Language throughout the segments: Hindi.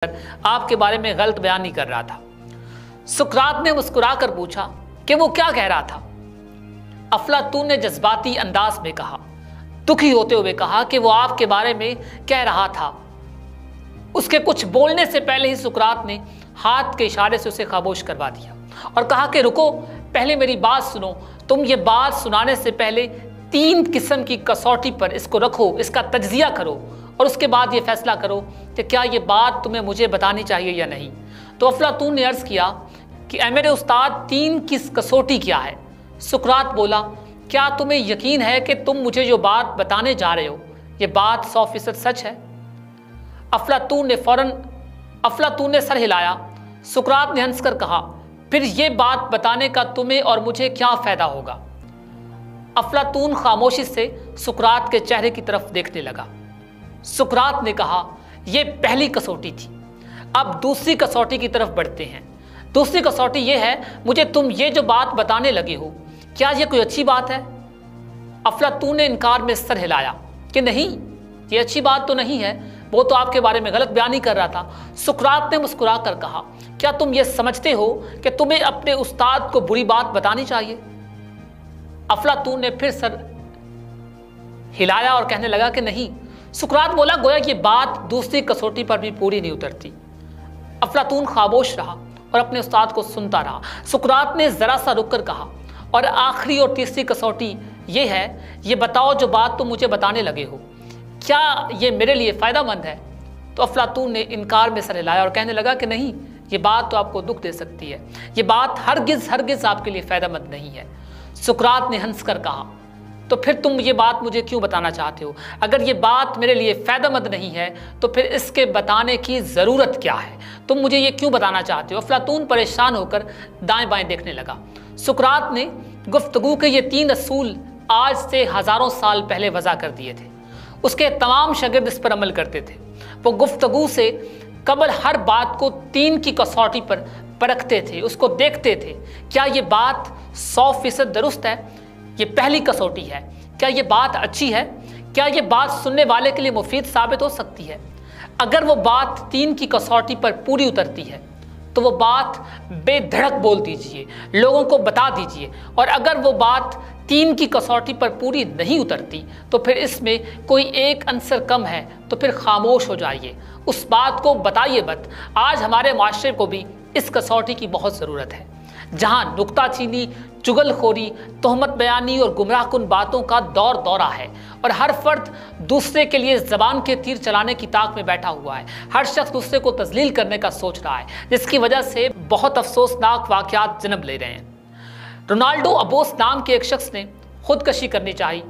आपके बारे में गलत बयान नहीं कर रहा था। सुकरात ने मुस्कुराकर पूछा कि वो क्या कह रहा था। अफलातून ने जज्बाती अंदाज में कहा, दुखी होते हुए कहा कि वो आपके बारे में कह रहा था। उसके कुछ बोलने से पहले ही सुकरात ने हाथ के इशारे से उसे खामोश करवा दिया और कहा कि रुको, पहले मेरी बात सुनो। तुम ये बात सुनाने से पहले 3 किस्म की कसौटी पर इसको रखो, इसका तज्जिया करो और उसके बाद ये फैसला करो कि क्या ये बात तुम्हें मुझे बतानी चाहिए या नहीं। तो अफलातून ने अर्ज़ किया कि ऐ मेरे उस्ताद, 3 की कसौटी क्या है? सुकरात बोला, क्या तुम्हें यकीन है कि तुम मुझे जो बात बताने जा रहे हो ये बात 100% सच है? अफलातून ने सर हिलाया। सुकरात ने हंसकर कहा, फिर ये बात बताने का तुम्हें और मुझे क्या फ़ायदा होगा? अफलातून खामोशी से सुकरात के चेहरे की तरफ देखने लगा। सुकरात ने कहा, यह पहली कसौटी थी, अब दूसरी कसौटी की तरफ बढ़ते हैं। दूसरी कसौटी यह है, मुझे तुम ये जो बात बताने लगे हो, क्या यह कोई अच्छी बात है? अफलातून ने इनकार में सर हिलाया कि नहीं, ये अच्छी बात तो नहीं है, वो तो आपके बारे में गलत बयान ही कर रहा था। सुकरात ने मुस्कुरा कर कहा, क्या तुम ये समझते हो कि तुम्हें अपने उस्ताद को बुरी बात बतानी चाहिए? अफलातून ने फिर सर हिलाया और कहने लगा कि नहीं। सुकरात बोला, गोया ये बात दूसरी कसौटी पर भी पूरी नहीं उतरती। अफलातून खामोश रहा और अपने उस्ताद को सुनता रहा। सुकरात ने जरा सा रुककर कहा, और आखिरी और तीसरी कसौटी ये है, ये बताओ जो बात तुम मुझे बताने लगे हो, क्या ये मेरे लिए फ़ायदेमंद है? तो अफलातून ने इनकार में सर हिलाया और कहने लगा कि नहीं, ये बात तो आपको दुख दे सकती है, ये बात हरगिज़ आपके लिए फ़ायदेमंद नहीं है। सुकरात ने हंसकर कहा, तो फिर तुम ये बात मुझे क्यों बताना चाहते हो? अगर ये बात मेरे लिए फ़ायदेमंद नहीं है तो फिर इसके बताने की ज़रूरत क्या है? तुम मुझे ये क्यों बताना चाहते हो? अफलातून परेशान होकर दाएं बाएं देखने लगा। सुकरात ने गुफ्तगू के ये 3 असूल आज से हज़ारों साल पहले वज़ा कर दिए थे। उसके तमाम शागिर्द इस पर अमल करते थे। वो गुफ्तगू से कबल हर बात को 3 की कसौटी पर परखते थे, उसको देखते थे, क्या ये बात 100% दुरुस्त है? ये पहली कसौटी है। क्या ये बात अच्छी है? क्या ये बात सुनने वाले के लिए मुफीद साबित हो सकती है? अगर वो बात 3 की कसौटी पर पूरी उतरती है तो वो बात बेधड़क बोल दीजिए, लोगों को बता दीजिए, और अगर वो बात 3 की कसौटी पर पूरी नहीं उतरती तो फिर इसमें कोई एक अंसर कम है तो फिर खामोश हो जाइए, उस बात को बताइए मत। आज हमारे माशरे को भी इस कसौटी की बहुत ज़रूरत है, जहाँ नुक्ताचीनी, चुगलखोरी, तोहमत बयानी और गुमराहकुन बातों का दौरा है और हर फर्द दूसरे के लिए ज़बान के तीर चलाने की ताक में बैठा हुआ है। हर शख्स दूसरे को तजलील करने का सोच रहा है, जिसकी वजह से बहुत अफसोसनाक वाक़यात जन्म ले रहे हैं। रोनाल्डो अबोस नाम के एक शख्स ने खुदकशी करनी चाहिए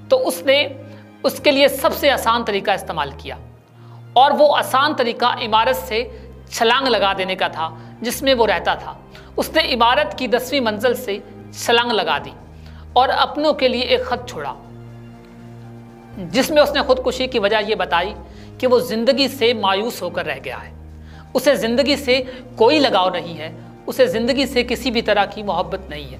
तो उसने उसके लिए सबसे आसान तरीका इस्तेमाल किया, और वो आसान तरीका इमारत से छलांग लगा देने का था जिसमें वो रहता था। उसने इमारत की 10वीं मंजिल से छलांग लगा दी और अपनों के लिए एक ख़त छोड़ा जिसमें उसने खुदकुशी की वजह यह बताई कि वो ज़िंदगी से मायूस होकर रह गया है। उसे ज़िंदगी से कोई लगाव नहीं है, उसे ज़िंदगी से किसी भी तरह की मोहब्बत नहीं है।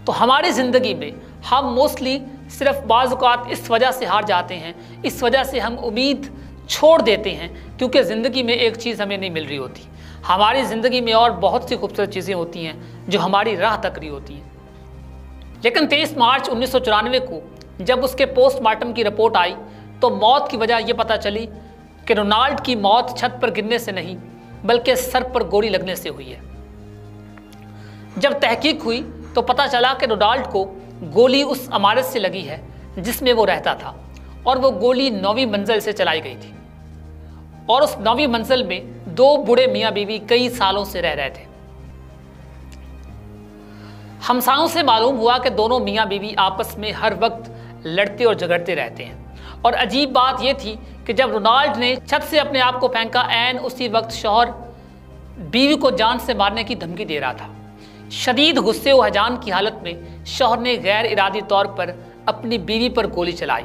तो हमारी ज़िंदगी में हम मोस्टली सिर्फ बाज़ औक़ात इस वजह से हार जाते हैं, इस वजह से हम उम्मीद छोड़ देते हैं क्योंकि ज़िंदगी में एक चीज़ हमें नहीं मिल रही होती। हमारी ज़िंदगी में और बहुत सी खूबसूरत चीज़ें होती हैं जो हमारी राह तक रही होती हैं। लेकिन 23 मार्च 1994 को जब उसके पोस्टमार्टम की रिपोर्ट आई तो मौत की वजह यह पता चली कि रोनाल्ड की मौत छत पर गिरने से नहीं बल्कि सर पर गोली लगने से हुई है। जब तहकीक हुई तो पता चला कि रोनाल्ड को गोली उस इमारत से लगी है जिसमें वो रहता था, और वो गोली 9वीं मंजिल से चलाई गई थी, और उस 9वीं मंजिल में 2 बूढ़े मियाँ बीवी कई सालों से रह रहे थे। हमसायों से मालूम हुआ कि दोनों मियाँ बीवी आपस में हर वक्त लड़ते और झगड़ते रहते हैं, और अजीब बात यह थी कि जब रोनाल्ड ने छत से अपने आप को फेंका, ऐन उसी वक्त शौहर बीवी को जान से मारने की धमकी दे रहा था। शदीद गुस्से और हजान की हालत में शौहर ने गैर इरादी तौर पर अपनी बीवी पर गोली चलाई,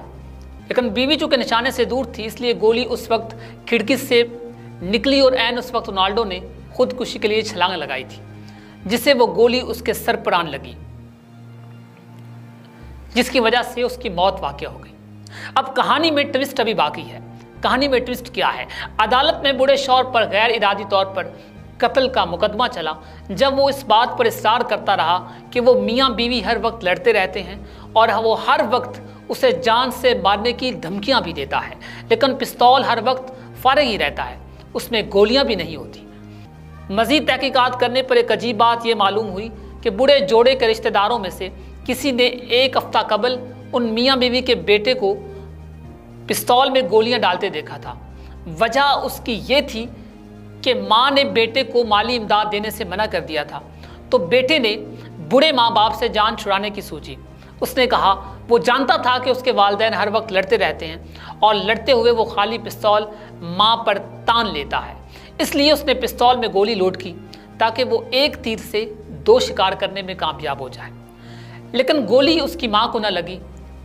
लेकिन बीवी चूँकि निशाने से दूर थी इसलिए गोली उस वक्त खिड़की से निकली और ऐन उस वक्त रोनाल्डो ने खुदकुशी के लिए छलांग लगाई थी, जिससे वो गोली उसके सर पर आने लगी, जिसकी वजह से उसकी मौत वाक़या हो गई। अब कहानी में ट्विस्ट अभी बाकी है। कहानी में ट्विस्ट क्या है। अदालत में बूढ़े शौहर पर गैर इरादी तौर पर कत्ल का मुकदमा चला जब वो इस बात पर इसरार करता रहा कि वो मियाँ बीवी हर वक्त लड़ते रहते हैं और वो हर वक्त उसे जान से मारने की धमकियाँ भी देता है, लेकिन पिस्तौल हर वक्त फारिग ही रहता है, उसमें गोलियाँ भी नहीं होती। मज़ीद तहकीकात करने पर एक अजीब बात यह मालूम हुई कि बूढ़े जोड़े के रिश्तेदारों में से किसी ने एक हफ्ता कबल उन मियाँ बीवी के बेटे को पिस्तौल में गोलियां डालते देखा था। वजह उसकी ये थी कि माँ ने बेटे को माली इमदाद देने से मना कर दिया था, तो बेटे ने बूढ़े माँ बाप से जान छुड़ाने की सोची। उसने कहा वो जानता था कि उसके वालिदैन हर वक्त लड़ते रहते हैं और लड़ते हुए वो खाली पिस्तौल माँ पर तान लेता है, इसलिए उसने पिस्तौल में गोली लोड की ताकि वो एक तीर से दो शिकार करने में कामयाब हो जाए। लेकिन गोली उसकी माँ को न लगी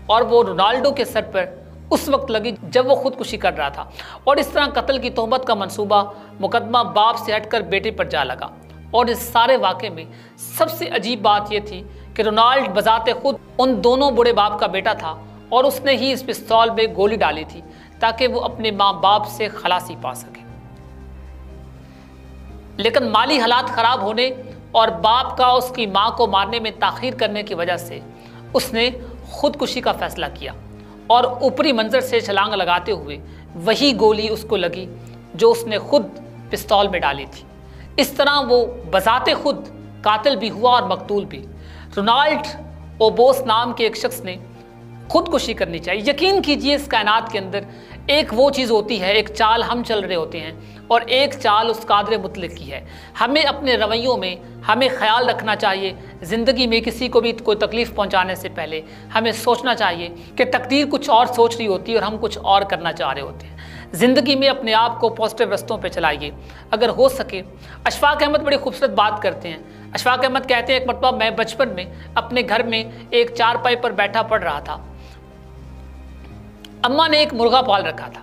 और वो रोनाल्डो के सर पर उस वक्त लगी जब वो खुदकुशी कर रहा था, और इस तरह कत्ल की तोहमत का मंसूबा मुकदमा बाप से हटकर बेटे पर जा लगा। और इस सारे वाक़े में सबसे अजीब बात यह थी कि रोनाल्ड बजाते खुद उन दोनों बूढ़े बाप का बेटा था और उसने ही इस पिस्तौल में गोली डाली थी ताकि वो अपने माँ बाप से खलासी पा सके। लेकिन माली हालात ख़राब होने और बाप का उसकी माँ को मारने में ताख़ीर करने की वजह से उसने खुदकुशी का फैसला किया और ऊपरी मंजर से छलांग लगाते हुए वही गोली उसको लगी जो उसने खुद पिस्तौल में डाली थी। इस तरह वो बजाते खुद कातिल भी हुआ और मकतूल भी। रोनाल्ड ओबोस नाम के एक शख्स ने खुदकुशी करनी चाहिए। यकीन कीजिए इस कायनात के अंदर एक वो चीज़ होती है, एक चाल हम चल रहे होते हैं और एक चाल उस कादर मुतलक की है। हमें अपने रवैयों में हमें ख्याल रखना चाहिए, ज़िंदगी में किसी को भी कोई तकलीफ़ पहुंचाने से पहले हमें सोचना चाहिए कि तकदीर कुछ और सोच रही होती है और हम कुछ और करना चाह रहे होते हैं। ज़िंदगी में अपने आप को पॉजिटिव रस्तों पे चलाइए अगर हो सके। अशफाक अहमद बड़ी खूबसूरत बात करते हैं। अशफाक अहमद कहते हैं एक मरतबा मैं बचपन में अपने घर में एक चारपाई पर बैठा पढ़ रहा था। अम्मा ने एक मुर्गा पाल रखा था,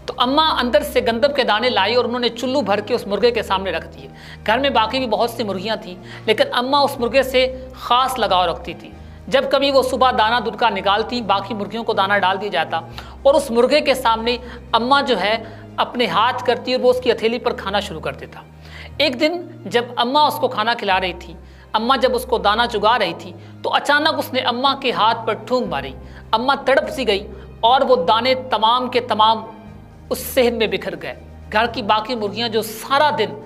तो अम्मा अंदर से गंदम के दाने लाई और उन्होंने चुल्लू भर के उस मुर्गे के सामने रख दिए। घर में बाकी भी बहुत सी मुर्गियाँ थीं, लेकिन अम्मा उस मुर्गे से ख़ास लगाव रखती थी। जब कभी वो सुबह दाना दुदका निकालती, बाकी मुर्गियों को दाना डाल दिया जाता और उस मुर्गे के सामने अम्मा जो है अपने हाथ करती और वो उसकी हथेली पर खाना शुरू कर देता। एक दिन जब अम्मा उसको खाना खिला रही थी, अम्मा जब उसको दाना चुगा रही थी, तो अचानक उसने अम्मा के हाथ पर ठूंग मारी। अम्मा तड़प सी गई और वो दाने तमाम के तमाम उस सेहन में बिखर गए। घर की बाकी मुर्गियां जो सारा दिन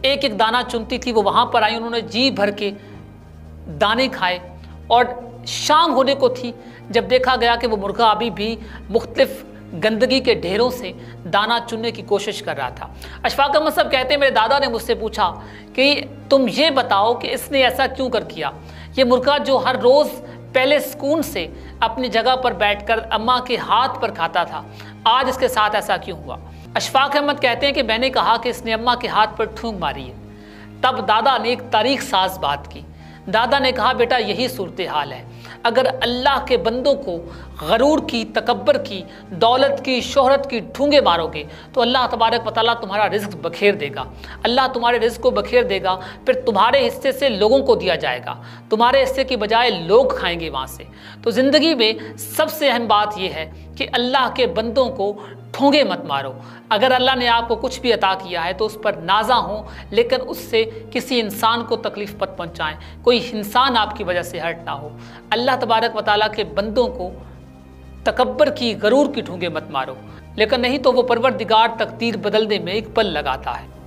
एक एक दाना चुनती थी वो वहां पर आई, उन्होंने जी भर के दाने खाए और शाम होने को थी जब देखा गया कि वो मुर्गा अभी भी मुख्तलिफ गंदगी के ढेरों से दाना चुनने की कोशिश कर रहा था। अशफाक अहमद साहब कहते हैं मेरे दादा ने मुझसे पूछा कि तुम ये बताओ कि इसने ऐसा क्यों कर किया। ये मुर्गा जो हर रोज़ पहले सुकून से अपनी जगह पर बैठकर अम्मा के हाथ पर खाता था, आज इसके साथ ऐसा क्यों हुआ। अशफाक अहमद कहते हैं कि मैंने कहा कि इसने अम्मा के हाथ पर ठूंग मारी है। तब दादा ने एक तारीख साज बात की। दादा ने कहा बेटा यही सूरत हाल है, अगर अल्लाह के बंदों को गरूर की, तकब्बर की, दौलत की, शोहरत की ठूंगे मारोगे तो अल्लाह तबारक व तआला तुम्हारा रिज्क बखेर देगा। अल्लाह तुम्हारे रिज्क को बखेर देगा, फिर तुम्हारे हिस्से से लोगों को दिया जाएगा, तुम्हारे हिस्से की बजाय लोग खाएंगे वहाँ से। तो ज़िंदगी में सबसे अहम बात यह है कि अल्लाह के बंदों को ठोंगे मत मारो। अगर अल्लाह ने आपको कुछ भी अता किया है तो उस पर नाज़ा हो, लेकिन उससे किसी इंसान को तकलीफ़ मत पहुँचाएँ, कोई इंसान आपकी वजह से हर्ट ना हो। अल्लाह तबारक व तआला के बंदों को तकब्बर की, गरूर की ठूंगे मत मारो, लेकिन नहीं तो वो परवरदिगार तकदीर बदलने में एक पल लगाता है।